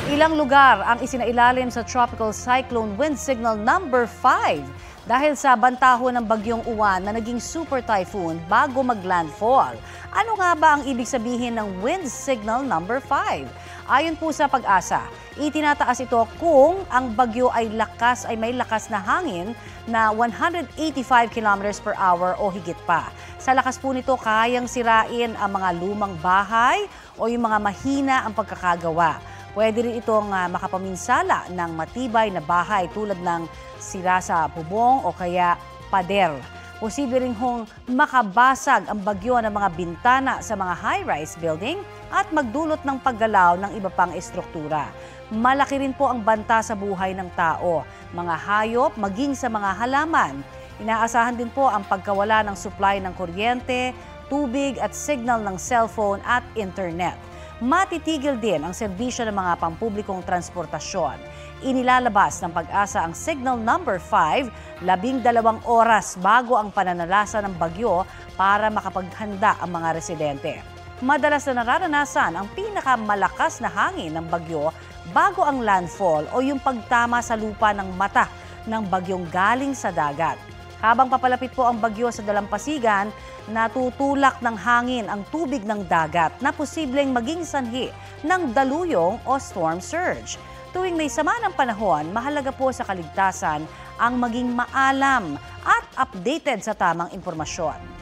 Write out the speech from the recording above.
Ilang lugar ang isinailalim sa Tropical Cyclone Wind Signal number 5 dahil sa bantaho ng bagyong Uwan na naging super typhoon bago mag-landfall. Ano nga ba ang ibig sabihin ng Wind Signal number 5? Ayon po sa Pag-asa, itinataas ito kung ang bagyo ay may lakas na hangin na 185 km per hour o higit pa. Sa lakas po nito, kayang sirain ang mga lumang bahay o yung mga mahina ang pagkakagawa. Pwede rin itong makapaminsala ng matibay na bahay tulad ng sira sa bubong o kaya pader. Posible rin hong makabasag ang bagyo ng mga bintana sa mga high-rise building at magdulot ng paggalaw ng iba pang estruktura. Malaki rin po ang banta sa buhay ng tao, mga hayop, maging sa mga halaman. Inaasahan din po ang pagkawala ng supply ng kuryente, tubig at signal ng cellphone at internet. Matitigil din ang serbisyo ng mga pampublikong transportasyon. Inilalabas ng Pag-asa ang signal number 5, 12 oras bago ang pananalasa ng bagyo para makapaghanda ang mga residente. Madalas na nararanasan ang pinakamalakas na hangin ng bagyo bago ang landfall o yung pagtama sa lupa ng mata ng bagyong galing sa dagat. Habang papalapit po ang bagyo sa dalampasigan, natutulak ng hangin ang tubig ng dagat na posibleng maging sanhi ng daluyong o storm surge. Tuwing may sama ng panahon, mahalaga po sa kaligtasan ang maging maalam at updated sa tamang impormasyon.